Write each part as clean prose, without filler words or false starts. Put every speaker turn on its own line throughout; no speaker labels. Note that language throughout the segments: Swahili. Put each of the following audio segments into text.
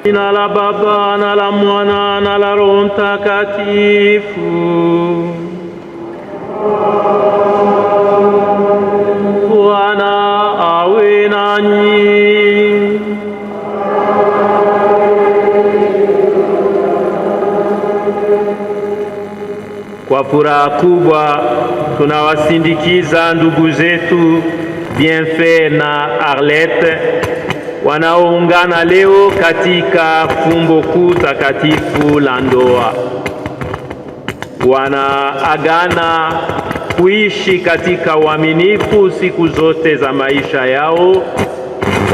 Jina la Baba na la Mwana na la Roho Mtakatifu. Bwana awe nanyi. Kwa furaha kubwa tunawasindikiza ndugu zetu Bienfait na Arlette wanaoungana leo katika fumbo kuu takatifu la ndoa. Wanaagana kuishi katika uaminifu siku zote za maisha yao,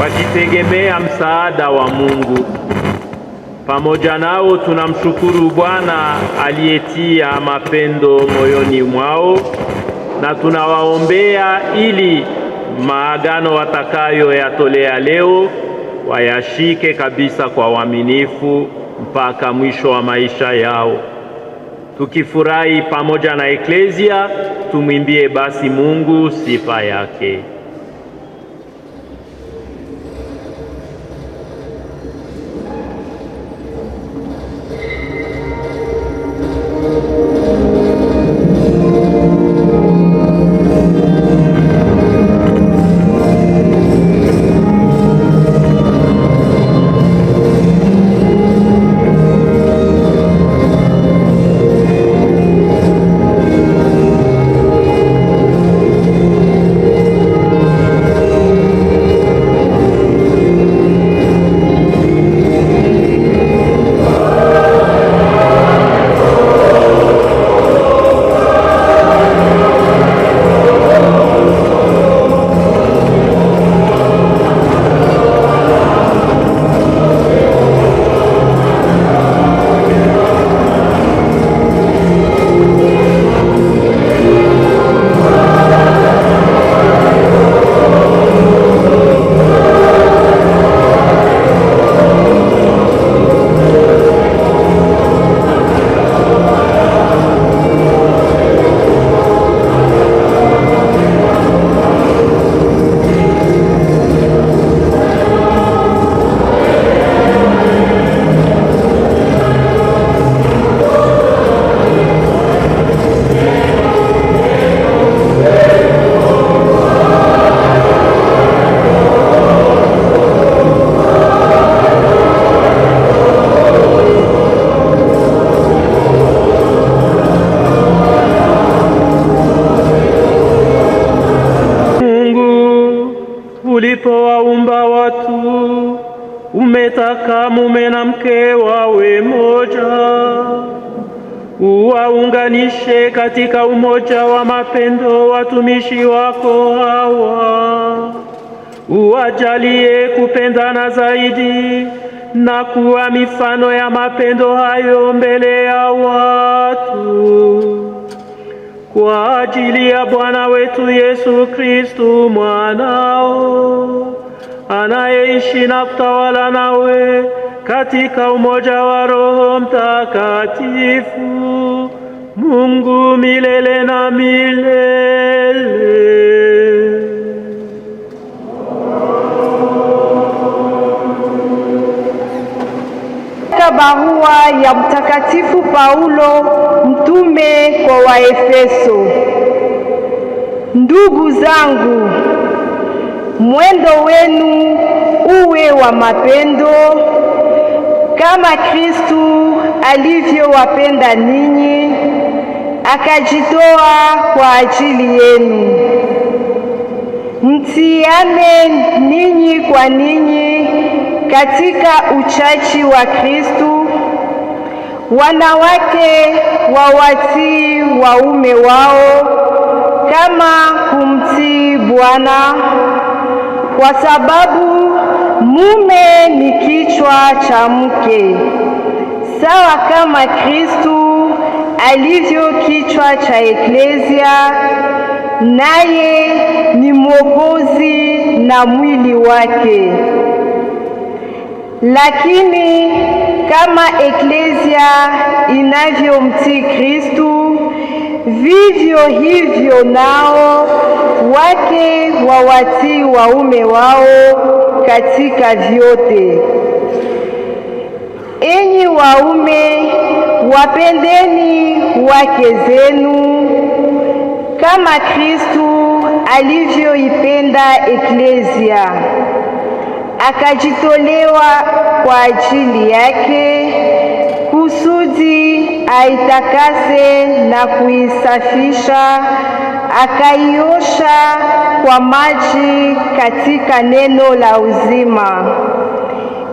wakitegemea msaada wa Mungu. Pamoja nao tunamshukuru Bwana aliyetia mapendo moyoni mwao, na tunawaombea ili maagano watakayoyatolea leo wayashike kabisa kwa uaminifu mpaka mwisho wa maisha yao. Tukifurahi pamoja na Eklesia, tumwimbie basi Mungu sifa yake. Ulipowaumba watu, umetaka mume na mke wawe moja. Uwaunganishe katika umoja wa mapendo watumishi wako hawa. Uwajalie kupendana zaidi na kuwa mifano ya mapendo hayo mbele ya watu. Kwa ajili ya Bwana wetu Yesu Kristu mwanao, anayeishi na kutawala nawe katika umoja wa Roho Mtakatifu, Mungu milele na milele.
Barua ya Mtakatifu Paulo mtume kwa Waefeso. Ndugu zangu, mwendo wenu uwe wa mapendo kama Kristu alivyowapenda ninyi akajitoa kwa ajili yenu. Mtiane ninyi kwa ninyi katika uchaji wa Kristu. Wanawake wawatii waume wao kama kumtii Bwana, kwa sababu mume ni kichwa cha mke, sawa kama Kristu alivyo kichwa cha Eklesia, naye ni Mwokozi na mwili wake. Lakini kama Eklesia inavyomtii Kristu, vivyo hivyo nao wake wawatii waume wao katika vyote. Enyi waume, wapendeni wake zenu kama Kristu alivyoipenda Eklezia, akajitolewa kwa ajili yake, kusudi aitakase na kuisafisha, akaiosha kwa maji katika neno la uzima,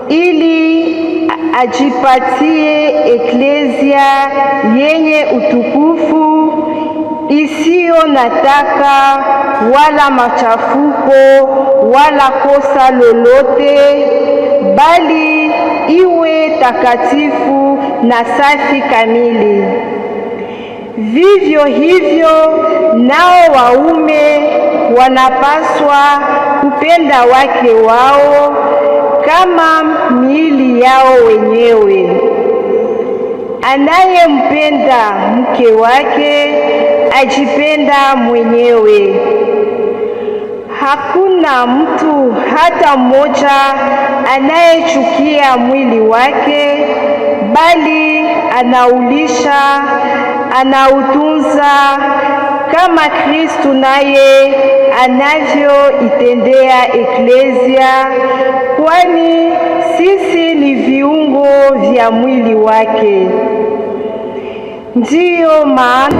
ili ajipatie Eklezia yenye utukufu, isiyo na taka wala machafuko wala kosa lolote, bali iwe takatifu na safi kamili. Vivyo hivyo nao waume wanapaswa kupenda wake wao kama miili yao wenyewe. Anayempenda mke wake ajipenda mwenyewe. Hakuna mtu hata mmoja anayechukia mwili wake, bali anaulisha, anautunza kama Kristu naye anavyoitendea Eklezia, kwani sisi ni viungo vya mwili wake. Ndiyo maana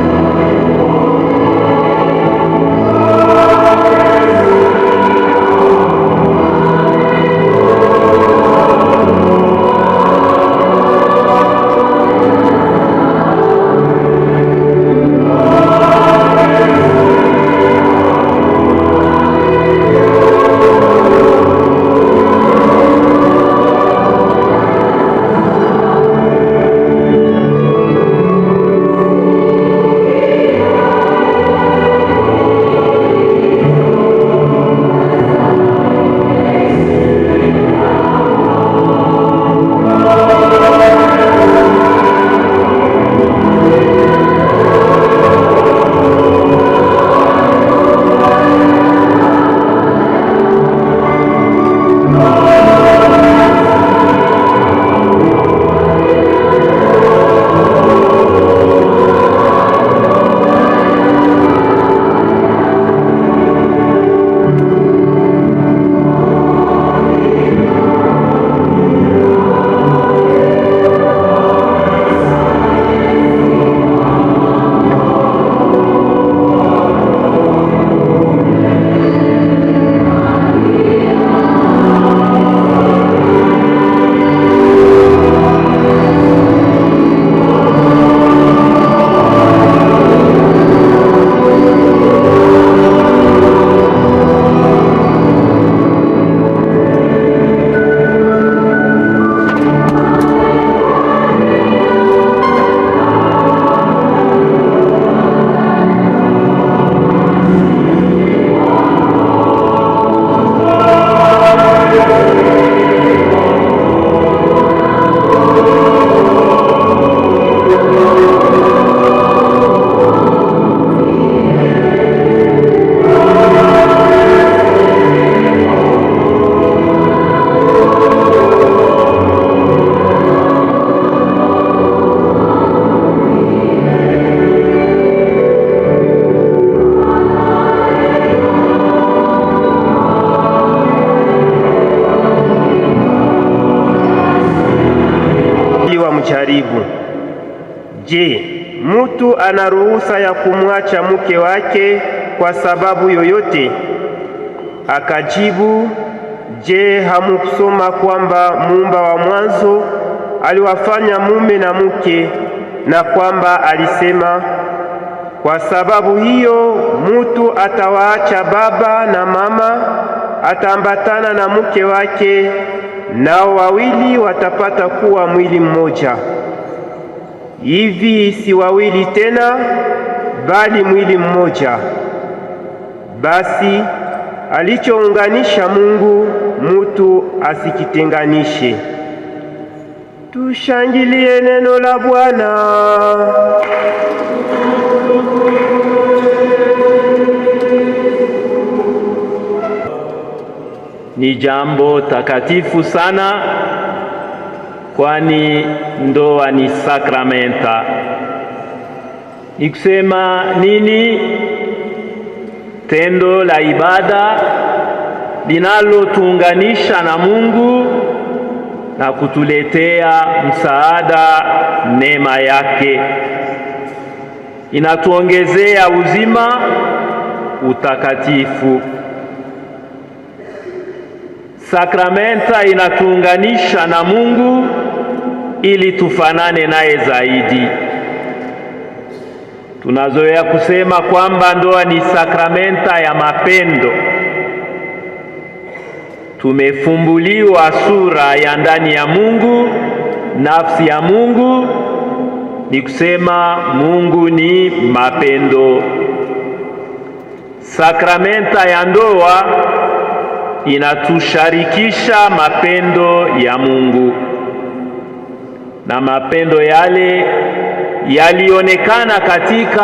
mjaribu. Je, mtu ana ruhusa ya kumwacha mke wake kwa sababu yoyote? Akajibu, je, hamukusoma kwamba Muumba wa mwanzo aliwafanya mume na mke, na kwamba alisema, kwa sababu hiyo mtu atawaacha baba na mama, ataambatana na mke wake, nao wawili watapata kuwa mwili mmoja. Hivi si wawili tena, bali mwili mmoja. Basi alichounganisha Mungu, mutu asikitenganishe. Tushangilie neno la Bwana.
Ni jambo takatifu sana kwani ndoa ni sakramenta. Ni kusema nini? Tendo la ibada linalotuunganisha na Mungu na kutuletea msaada, neema yake. Inatuongezea uzima, utakatifu. Sakramenta inatuunganisha na Mungu ili tufanane naye zaidi. Tunazoea kusema kwamba ndoa ni sakramenta ya mapendo. Tumefumbuliwa sura ya ndani ya Mungu, nafsi ya Mungu, ni kusema Mungu ni mapendo. Sakramenta ya ndoa inatusharikisha mapendo ya Mungu, na mapendo yale yalionekana katika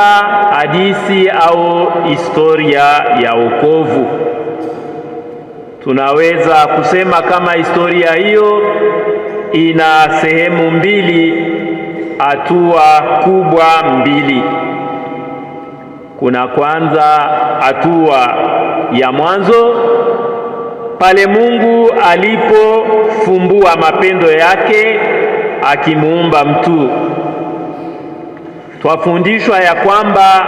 hadithi au historia ya wokovu. Tunaweza kusema kama historia hiyo ina sehemu mbili, hatua kubwa mbili. Kuna kwanza hatua ya mwanzo, pale Mungu alipofumbua mapendo yake akimuumba mtu. Twafundishwa ya kwamba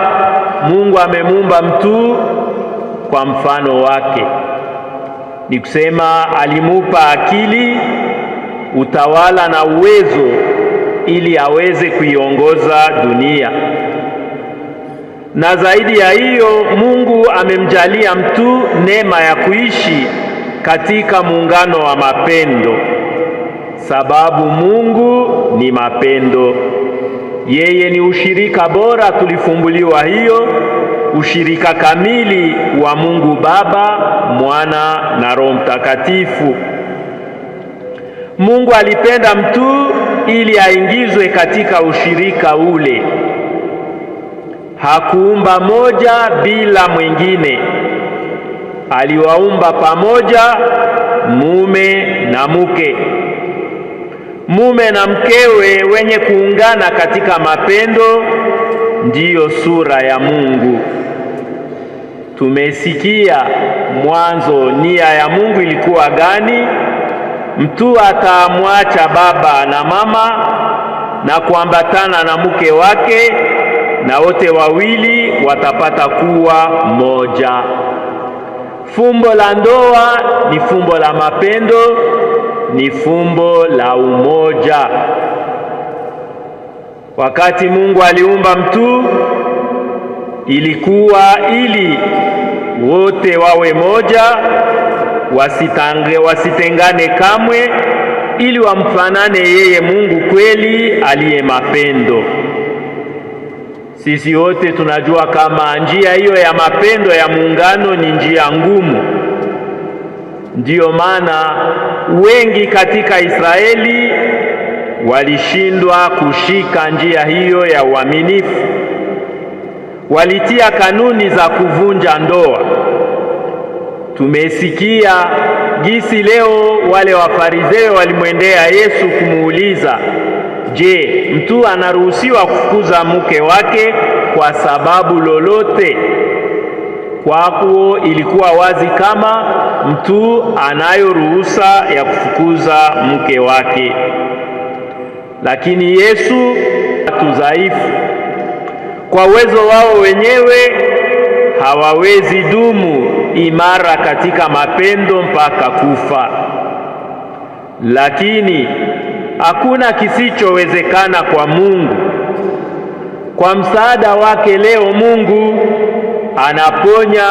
Mungu amemuumba mtu kwa mfano wake. Ni kusema alimupa akili, utawala na uwezo ili aweze kuiongoza dunia. Na zaidi ya hiyo, Mungu amemjalia mtu neema ya kuishi katika muungano wa mapendo, sababu Mungu ni mapendo. Yeye ni ushirika bora, tulifumbuliwa hiyo, ushirika kamili wa Mungu Baba, Mwana na Roho Mtakatifu. Mungu alipenda mtu ili aingizwe katika ushirika ule. Hakuumba moja bila mwingine. Aliwaumba pamoja mume na mke. Mume na mkewe wenye kuungana katika mapendo ndiyo sura ya Mungu. Tumesikia mwanzo nia ya Mungu ilikuwa gani? Mtu atamwacha baba na mama na kuambatana na mke wake, na wote wawili watapata kuwa moja. Fumbo la ndoa ni fumbo la mapendo, ni fumbo la umoja. Wakati Mungu aliumba mtu, ilikuwa ili wote wawe moja, wasitengane kamwe, ili wamfanane yeye Mungu kweli aliye mapendo. Sisi wote tunajua kama njia hiyo ya mapendo ya muungano ni njia ngumu. Ndiyo maana wengi katika Israeli walishindwa kushika njia hiyo ya uaminifu. Walitia kanuni za kuvunja ndoa. Tumesikia jinsi leo wale Wafarizeo walimwendea Yesu kumuuliza, je, mtu anaruhusiwa kufukuza mke wake kwa sababu lolote? Kwao ilikuwa wazi kama mtu anayo ruhusa ya kufukuza mke wake. Lakini Yesu, watu dhaifu, kwa uwezo wao wenyewe hawawezi dumu imara katika mapendo mpaka kufa. Lakini hakuna kisichowezekana kwa Mungu. Kwa msaada wake leo Mungu anaponya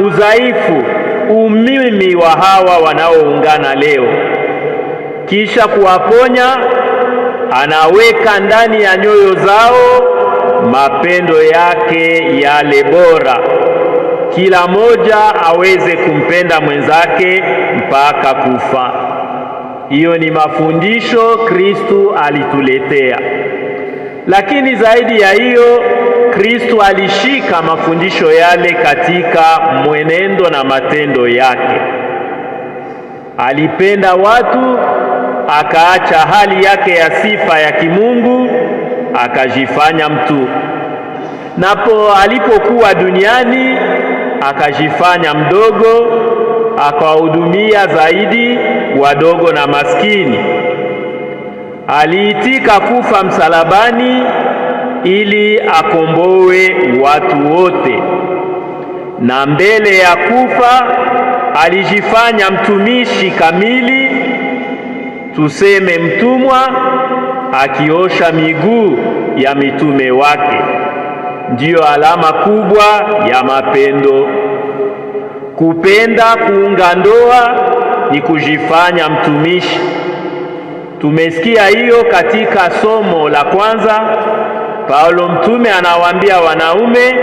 udhaifu, umimi wa hawa wanaoungana leo. Kisha kuwaponya, anaweka ndani ya nyoyo zao mapendo yake yale bora, kila moja aweze kumpenda mwenzake mpaka kufa. Hiyo ni mafundisho Kristu alituletea. Lakini zaidi ya hiyo, Kristu alishika mafundisho yale katika mwenendo na matendo yake. Alipenda watu akaacha hali yake ya sifa ya kimungu, akajifanya mtu. Napo alipokuwa duniani akajifanya mdogo, akawahudumia zaidi wadogo na maskini. Aliitika kufa msalabani ili akomboe watu wote, na mbele ya kufa alijifanya mtumishi kamili, tuseme mtumwa, akiosha miguu ya mitume wake. Ndiyo alama kubwa ya mapendo. Kupenda kuunga ndoa ni kujifanya mtumishi. Tumesikia hiyo katika somo la kwanza. Paulo mtume anawaambia wanaume,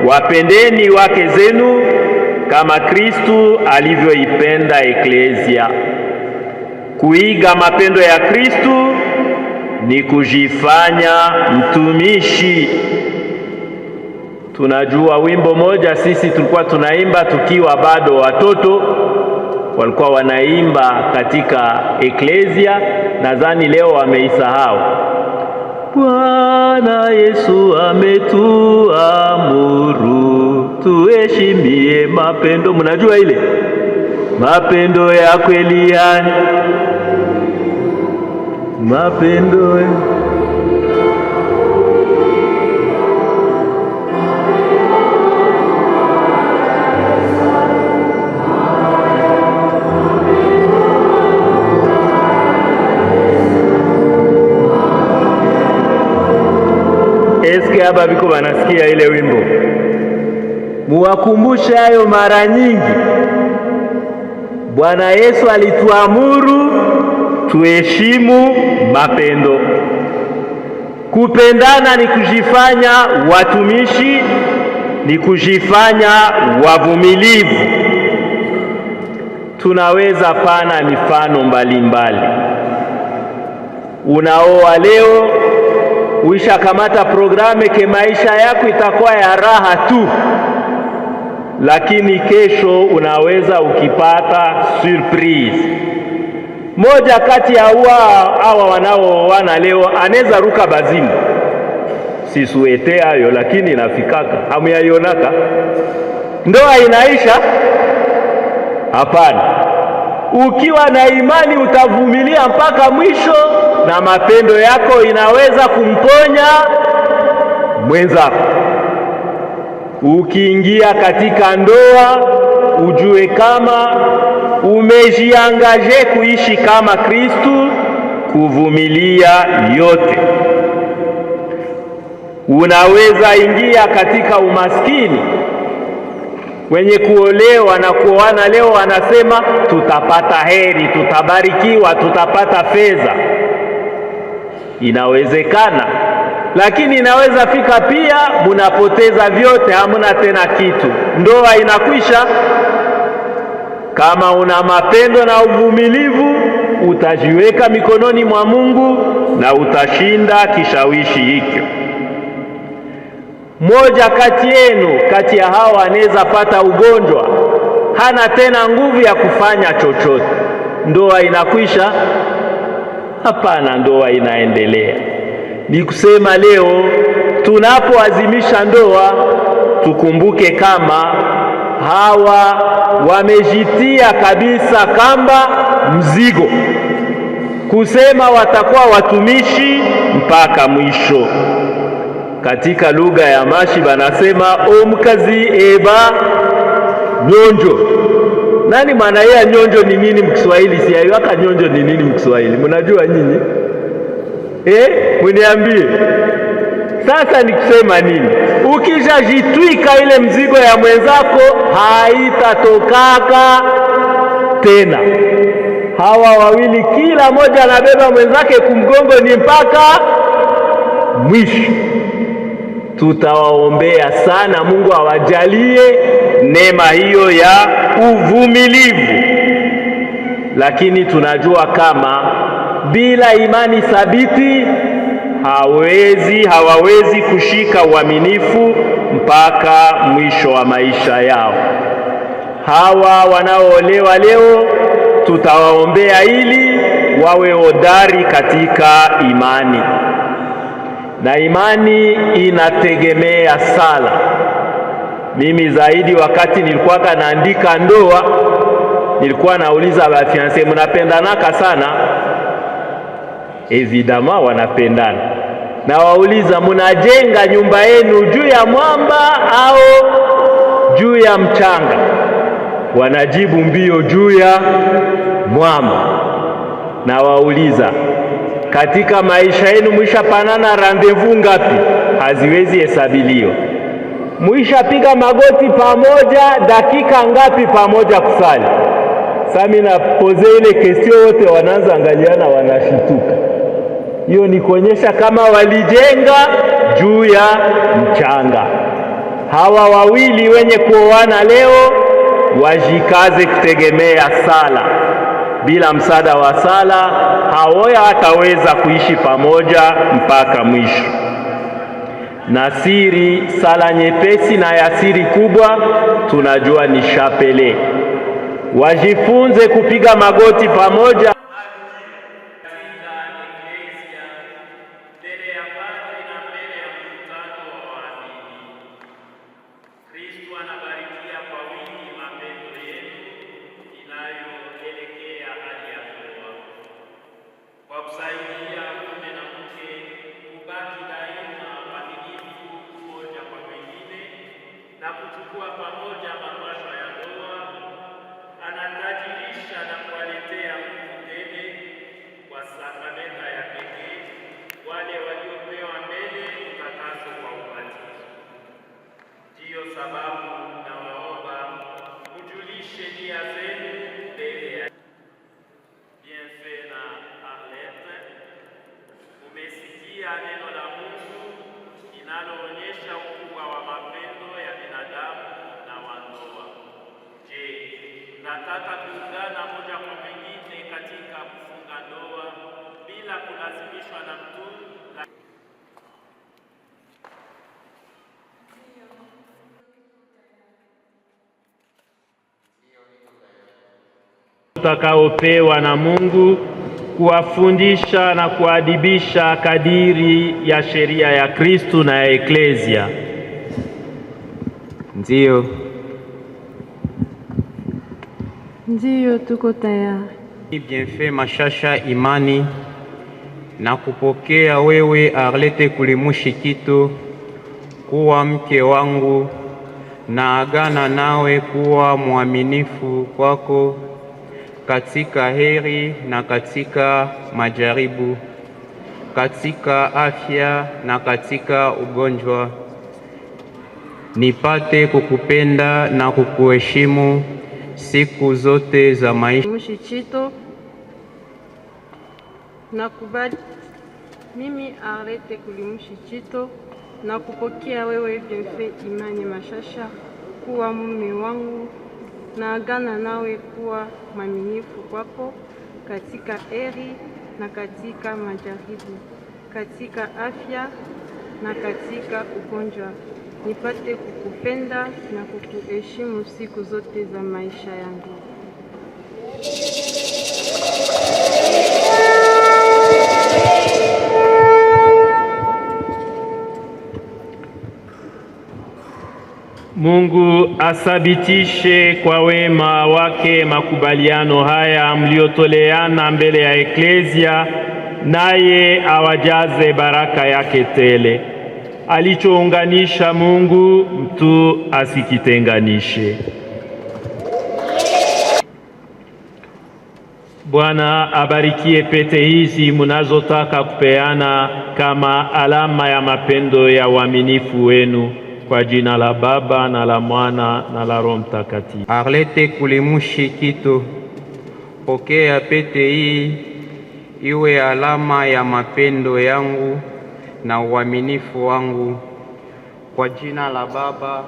wapendeni wake zenu kama Kristu alivyoipenda eklezia. Kuiga mapendo ya Kristu ni kujifanya mtumishi. Tunajua wimbo moja sisi tulikuwa tunaimba tukiwa bado watoto, walikuwa wanaimba katika eklezia, nadhani leo wameisahau. Bwana Yesu ametuamuru tuheshimie mapendo. Mnajua ile mapendo ya kweli, yani mapendo eske hapa biko banasikia ile wimbo? Muwakumbushe hayo mara nyingi. Bwana Yesu alituamuru tuheshimu mapendo. Kupendana ni kujifanya watumishi, ni kujifanya wavumilivu. Tunaweza pana mifano mbalimbali. Unaoa leo, uishakamata programe ke maisha yako itakuwa ya raha tu, lakini kesho unaweza ukipata surprise. Moja kati ya hawa wanaoana leo anaweza ruka bazimu. Sisuete hayo, lakini inafikaka. Hamuyaionaka? Ndoa inaisha? Hapana. Ukiwa na imani utavumilia mpaka mwisho, na mapendo yako inaweza kumponya mwenzako. Ukiingia katika ndoa, ujue kama umejiangaje kuishi kama Kristu, kuvumilia yote. Unaweza ingia katika umaskini. Wenye kuolewa na kuoana leo wanasema tutapata heri, tutabarikiwa, tutapata fedha. Inawezekana, lakini inaweza fika pia munapoteza vyote, hamuna tena kitu, ndoa inakwisha. Kama una mapendo na uvumilivu, utajiweka mikononi mwa Mungu na utashinda kishawishi hiki. Moja kati yenu, kati ya hawa, anaweza pata ugonjwa, hana tena nguvu ya kufanya chochote. Ndoa inakwisha? Hapana, ndoa inaendelea. Ni kusema leo tunapoazimisha ndoa, tukumbuke kama hawa wamejitia kabisa kamba mzigo, kusema watakuwa watumishi mpaka mwisho. Katika lugha ya mashi banasema omkazi eba nyonjo. Nani maana ya nyonjo ni nini mkiswahili? Siayaka nyonjo ni nini mkiswahili? Mnajua nyinyi? Mniambie. Sasa ni kusema nini? Ukishajitwika ile mzigo ya mwenzako, haitatokaka tena. Hawa wawili kila moja anabeba mwenzake kumgongo, ni mpaka mwisho. Tutawaombea sana Mungu awajalie neema hiyo ya uvumilivu. Lakini tunajua kama bila imani thabiti hawawezi kushika uaminifu mpaka mwisho wa maisha yao. Hawa wanaoolewa leo tutawaombea ili wawe hodari katika imani, na imani inategemea sala. Mimi zaidi wakati nilikuwa naandika ndoa, nilikuwa nauliza bafianse, mnapendanaka sana? Evidama wanapendana. Na wauliza, munajenga nyumba yenu juu ya mwamba au juu ya mchanga? Wanajibu mbio, juu ya mwamba. Na wauliza, katika maisha yenu mwishapanana rendezvous ngapi? Haziwezi hesabiliwa. Mwishapiga magoti pamoja dakika ngapi pamoja kusali? Sasa mimi napoze ile question, wote wanaanza angaliana, wanashituka. Hiyo ni kuonyesha kama walijenga juu ya mchanga. Hawa wawili wenye kuoana leo wajikaze kutegemea sala. Bila msaada wa sala hawoya hataweza kuishi pamoja mpaka mwisho. Na siri, sala nyepesi na ya siri kubwa tunajua ni chapele. Wajifunze kupiga magoti pamoja
neno la Mungu linaloonyesha ukubwa wa mapendo ya binadamu na wandoa. Je, nataka kuungana moja kwa mwingine katika kufunga ndoa bila kulazimishwa na mtu?
Tutakaopewa na Mungu kuwafundisha na kuadibisha kadiri ya sheria ya Kristo na ya Eklesia.
Ndiyo, tuko tayari.
Bienfait Mashasha Imani, na kupokea wewe Arlette Kulimushikito kuwa mke wangu, na agana nawe kuwa mwaminifu kwako katika heri na katika majaribu, katika afya na katika ugonjwa, nipate kukupenda na kukuheshimu siku zote za maisha.
Mushichito, nakubali mimi Arlette Kulimushikito na kupokea wewe Bienfait Imani Mashasha kuwa mume wangu, na agana nawe kuwa mwaminifu kwako katika heri na katika majaribu, katika afya na katika ugonjwa, nipate kukupenda na kukuheshimu siku zote za maisha yangu.
Mungu asabitishe kwa wema wake makubaliano haya mliotoleana mbele ya Eklesia, naye awajaze baraka yake tele. Alichounganisha Mungu, mtu asikitenganishe. Bwana abarikie pete hizi mnazotaka kupeana kama alama ya mapendo ya uaminifu wenu, kwa jina la Baba na la Mwana na la Roho Mtakatifu.
Arlette Kulimushikito, pokea pete hii iwe alama ya mapendo yangu na uaminifu wangu, kwa jina la Baba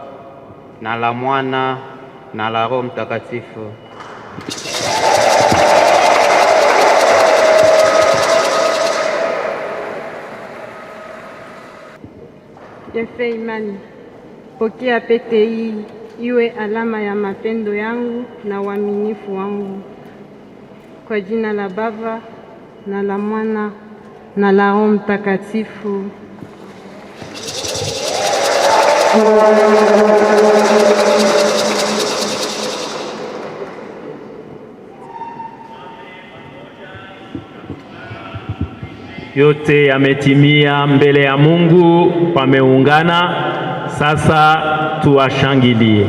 na la Mwana na la Roho Mtakatifu.
Bienfait Imani, pokea pete hii iwe alama ya mapendo yangu na uaminifu wangu, kwa jina la Baba na la Mwana na la Roho Mtakatifu.
Yote yametimia mbele ya Mungu, pameungana. Sasa tuwashangilie.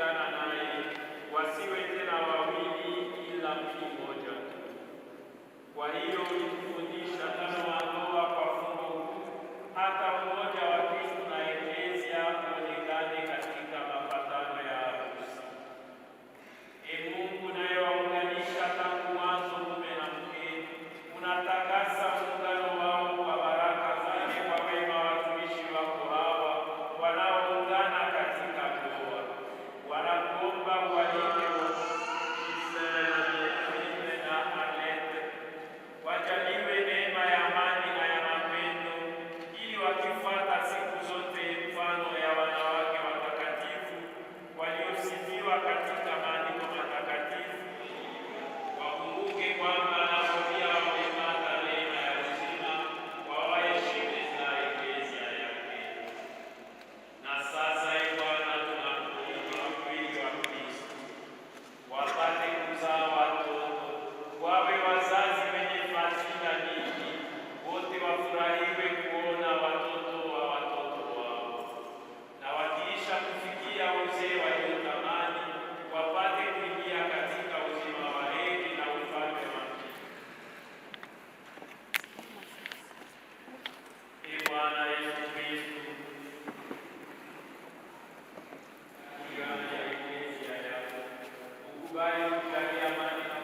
wanaoshirikiana naye wasiwe tena wawili ila mwili mmoja. Kwa hiyo ulitufundisha tano wa ndoa kwa fungo huu, hata umoja wa Kristo na Eklesia uonekane katika mapatano ya harusi. Ee Mungu unayewaunganisha tangu mwanzo mume na mke, unatakasa muungano wao kwa baraka zake kwa wema watumishi wako hawa wanaoungana katika ndoa. Wanakuomba uwalinde na Arlete, wajaliwe neema ya amani na ya mapendo, ili wakifuata siku zote mfano ya wanawake watakatifu waliosifiwa katika maandiko matakatifu, wakumbuke kwamba nao pia wamepata neema ya uzima, wawaheshimu na Eklesia yake. Na sasa, Ee Bwana, tunakuomba mwili wa Kristo wapate kuzaa watoto, wawe wazazi wenye fadhila nyingi, wote wafurahiwe kuona watoto wa watoto wao, na wakiisha kufikia uzee waliotamani, wapate kuingia katika uzima wa heri na ufalme wa mbinguni. Ee Bwana Yesu Kristo, kulingana na Eklesia yako, ukubali kujalia amani na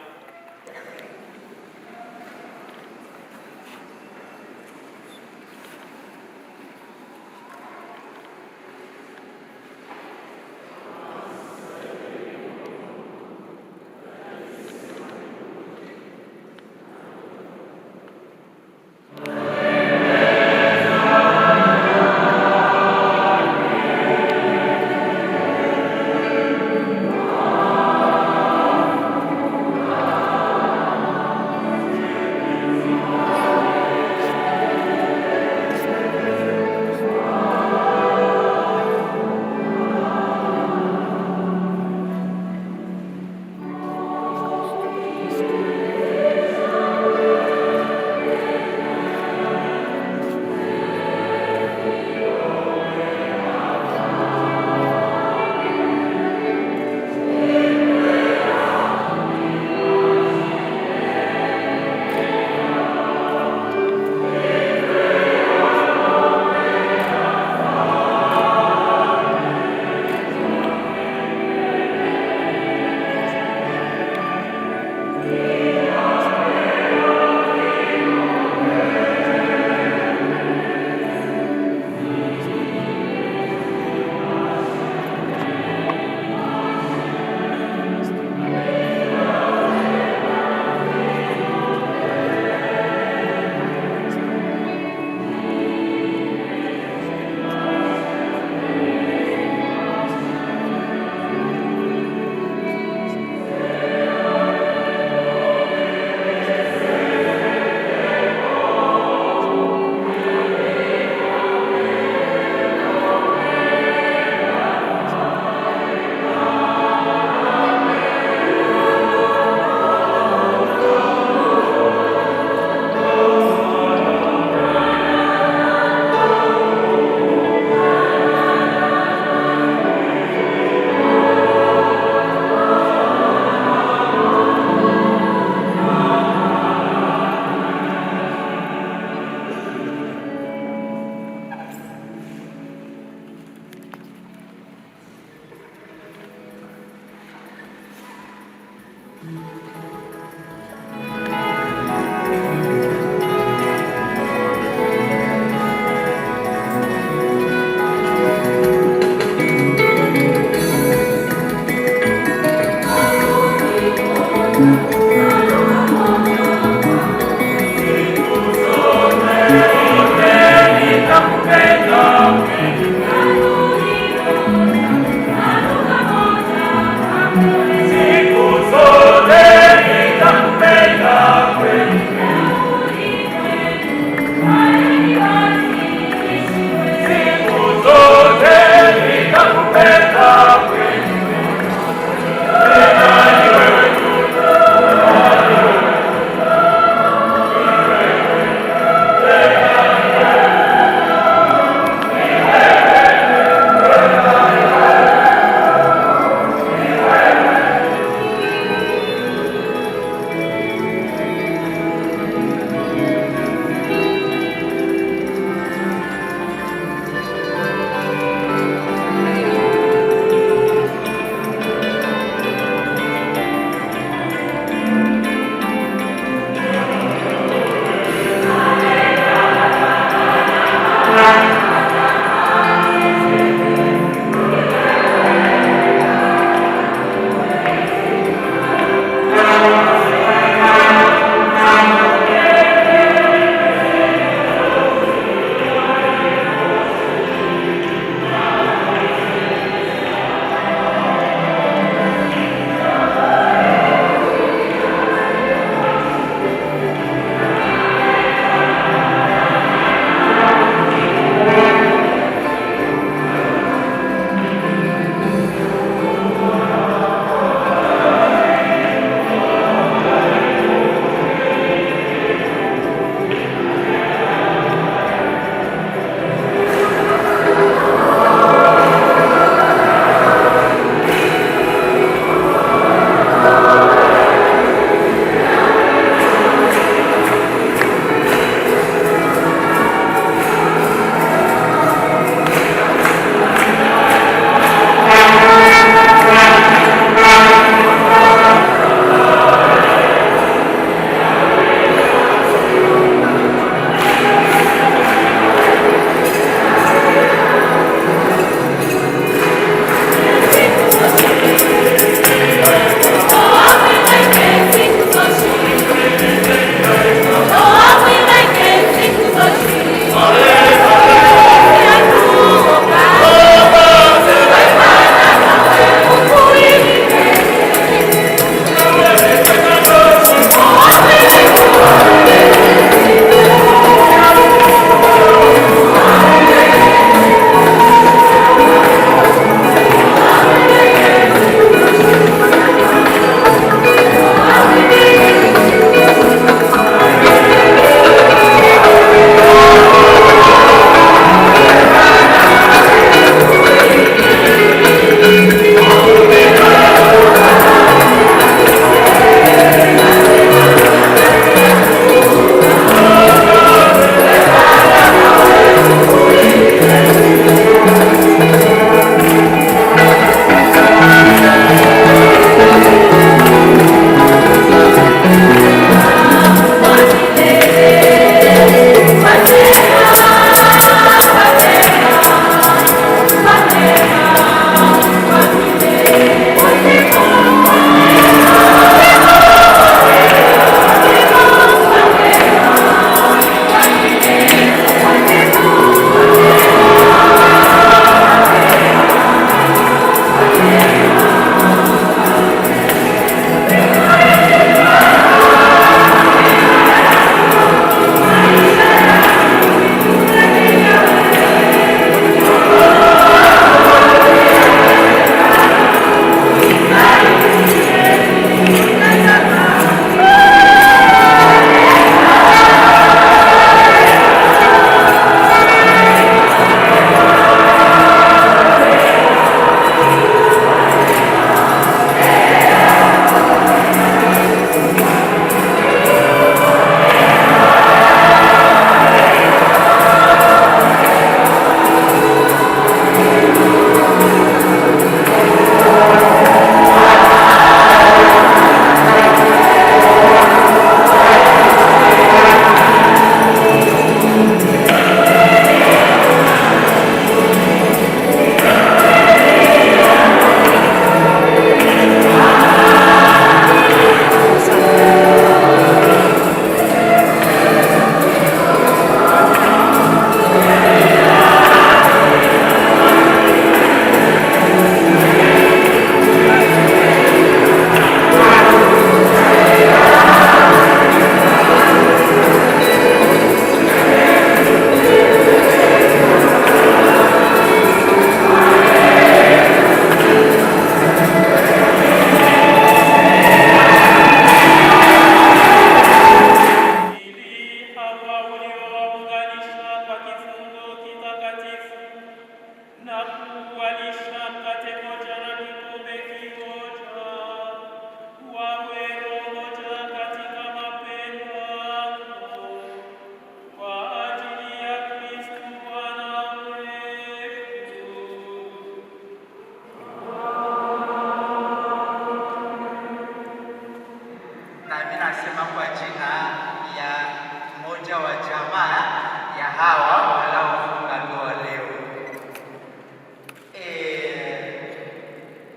hawa wanaofunga ndoa leo.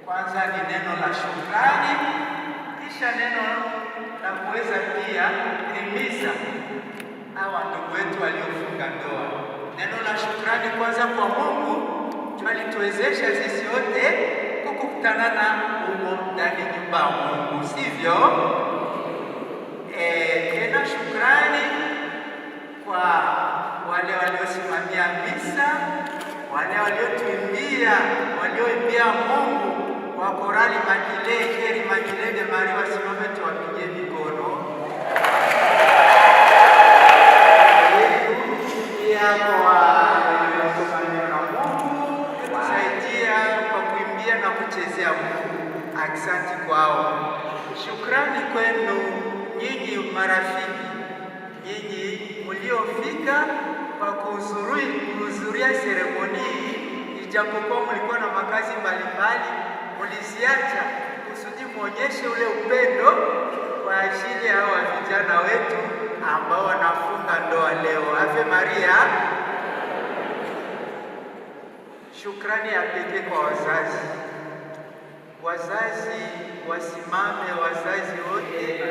Kwanza ni neno la shukrani, kisha neno la kuweza pia kuhimiza hawa ndugu wetu waliofunga ndoa. Neno la shukrani kwanza kwa Mungu alituwezesha sisi wote kukutana humo ndani nyumba ya Mungu, sivyo? Tena shukrani kwa wale waliosimamia misa, wale waliotuimbia, walioimbia Mungu wa korali Makile, Heri Makile de Maria, wasimame tuwapigie mikono. Pia kwa na kuchezea Mungu. Asante kwao. Shukrani kwenu nyinyi marafiki, nyinyi mliofika kwa kuhudhuria seremoni, ijapokuwa mlikuwa na makazi mbalimbali, mliziacha kusudi muonyeshe ule upendo kwa ajili ya hawa vijana wetu ambao wanafunga ndoa leo. Ave Maria. Shukrani ya pekee kwa wazazi. Wazazi wasimame, wazazi wote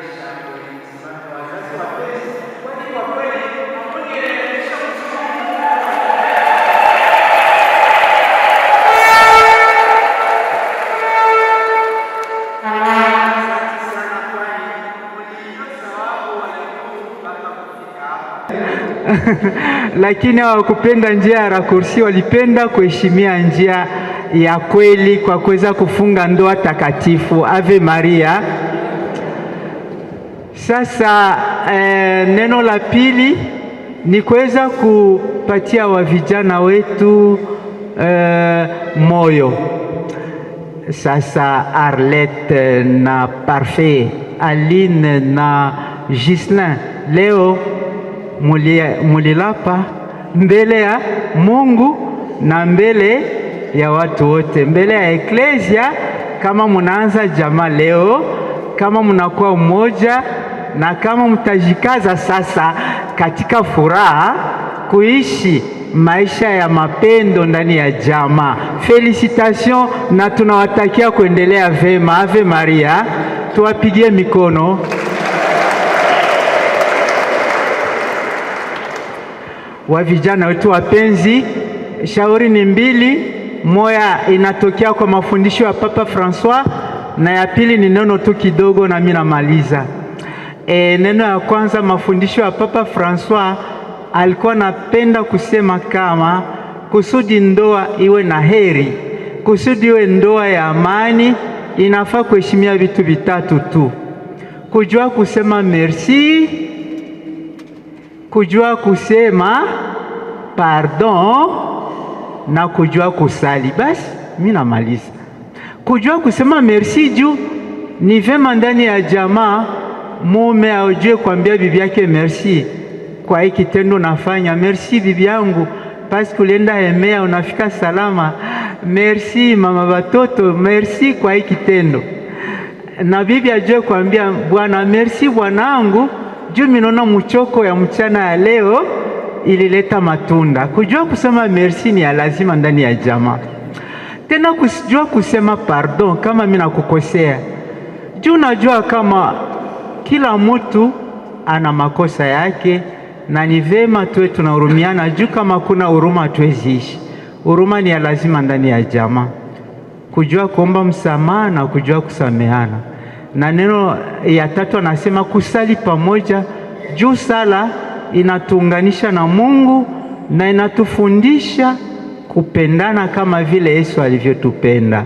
lakini hawakupenda njia ya rakursi, walipenda kuheshimia njia ya kweli kwa kuweza kufunga ndoa takatifu. Ave Maria. Sasa neno la pili ni kuweza kupatia wa vijana wetu moyo. Sasa Arlette na Parfait, Aline na Gislin leo mulilapa mbele ya Mungu na mbele ya watu wote, mbele ya eklesia, kama munaanza jamaa leo, kama munakuwa umoja na kama mtajikaza sasa katika furaha kuishi maisha ya mapendo ndani ya jamaa. Felicitation na tunawatakia kuendelea vema. Ave Maria. Tuwapigie mikono. Wa vijana wetu wapenzi, shauri ni mbili. Moya inatokea kwa mafundisho ya Papa Francois na ya pili ni neno tu kidogo na mimi namaliza. Neno ya kwanza, mafundisho ya Papa Francois alikuwa napenda kusema kama kusudi ndoa iwe na heri, kusudi iwe ndoa ya amani, inafaa kuheshimia vitu vitatu tu: kujua kusema merci, kujua kusema pardon na kujua kusali. Basi mimi namaliza. Kujua kusema merci juu ni vema ndani ya jamaa mume aujue kuambia bibi yake merci kwa hiki kitendo nafanya. Merci bibi yangu parce que ulienda hemea unafika salama. Merci mama watoto, merci kwa hiki kitendo. Na bibi ajue kuambia bwana merci bwanangu juu minaona mchoko ya mchana ya leo ilileta matunda. Kujua kusema merci ni ya lazima ndani ya jamaa. Tena kujua kusema pardon kama mimi nakukosea. Juu najua kama kila mtu ana makosa yake na ni vema tuwe tunahurumiana, juu kama kuna huruma hatuwezi ishi. Huruma ni ya lazima ndani ya jamaa. Kujua kuomba msamaha na kujua kusameana. Na neno ya tatu anasema kusali pamoja, juu sala inatuunganisha na Mungu na inatufundisha kupendana kama vile Yesu alivyotupenda.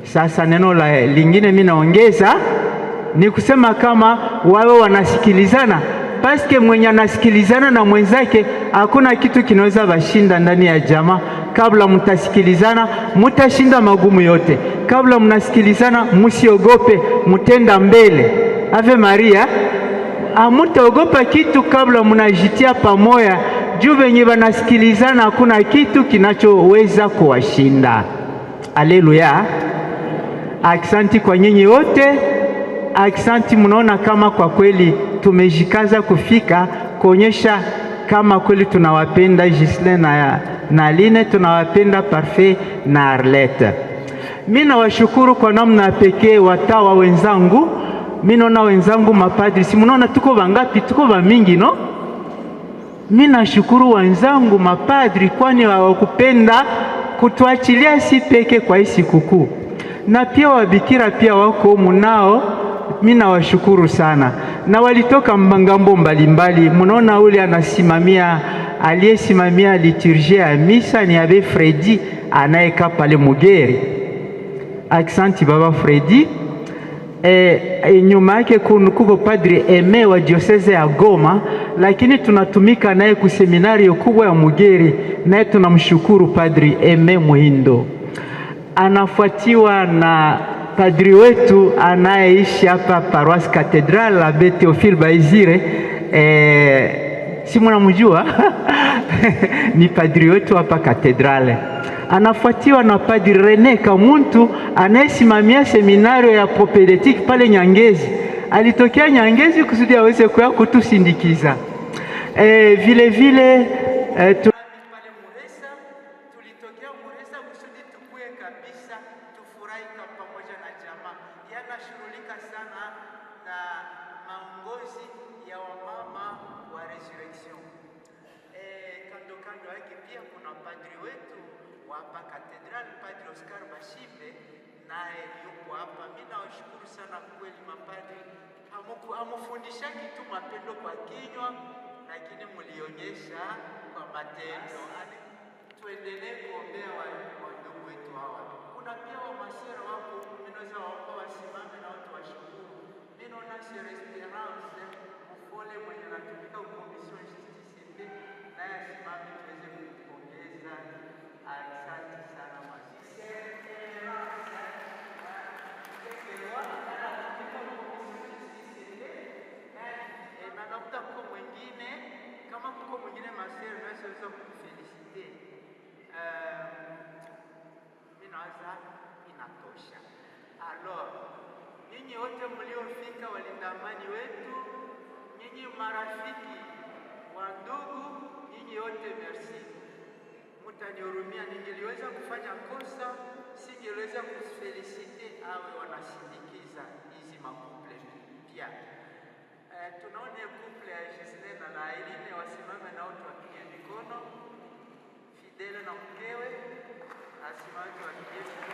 Sasa neno lingine mimi naongeza ni kusema kama wao wanasikilizana, paske mwenye anasikilizana na mwenzake hakuna kitu kinaweza bashinda ndani ya jamaa. Kabla mtasikilizana mutashinda magumu yote. Kabla mnasikilizana musiogope, mutenda mbele. Ave Maria. Amutaogopa kitu kabla mnajitia pamoja, juu venye wanasikilizana hakuna kitu kinachoweza kuwashinda. Haleluya. Aksanti kwa nyinyi wote. Aksanti, mnaona kama kwa kweli tumejikaza kufika kuonyesha kama kweli tunawapenda Gislin na Aline, tunawapenda Parfait na Arlette. Mimi nawashukuru kwa namna pekee watawa wenzangu. Mimi naona wenzangu mapadri, si mnaona tuko wangapi? Tuko wa mingi, no? Mimi nashukuru wenzangu mapadri, kwani hawakupenda kutuachilia si peke kwa hii sikukuu. Na pia wabikira pia wako mnao, mimi nawashukuru sana. Na walitoka mbangambo mbalimbali. Mnaona ule aliyesimamia liturgia ya misa ni Abe Fredi anayekaa pale Mugeri. Aksanti baba Fredi. Nyuma yake kuko Padri Eme wa diocese ya Goma, lakini tunatumika naye kuseminario kubwa ya Mugeri, naye tunamshukuru Padri Eme Muhindo. Anafuatiwa na padri wetu anayeishi hapa Paroisse Cathedrale, Abe Theophile Baizire. Si mnamjua? Ni padri wetu hapa Cathedrale. Anafuatiwa na Padri Rene Kamuntu anayesimamia seminario ya propedeutique pale Nyangezi. Alitokea Nyangezi kusudi aweze kuya kutusindikiza. Vile vile
pale Muresa, tulitokea Muresa kusudi tukue kabisa, tufurahi pamoja na jamaa. Yanashughulika sana na maongozi ya wamama wa Resurrection. Kando kando yake pia kuna padri wetu hapa Cathedrale, Padri Oscar Bashimbe, naye yupo hapa. Mimi nawashukuru sana kweli mapadri. Hamufundishaki tu mapendo kwa kinywa, lakini mlionyesha kwa matendo. Tuendelee kuombea wandugu wetu hawa. Kuna pia wamasera wako, mimi naweza waomba wasimame na watu washukuru. Mimi naona Sir Esperance Mufole mwenye anatumika Commission Justice, naye asimame tuweze kumpongeza. Asante sana masisi. Na nakuta mko mwingine, kama mko mwingine maseri unaweza kumfelicite. Mimi nawaza inatosha. Alors, nyinyi wote mliofika, walinda amani wetu, nyinyi marafiki wa ndugu, nyinyi wote merci. Mtanihurumia, ningeliweza kufanya kosa, singeliweza kufelicite awe wanasindikiza hizi makuple pia. Tunaone kuple ya Gislin na Aline wasimame nao tuwapigie mikono. Fidele na mkewe asimame tuwapigie mikono.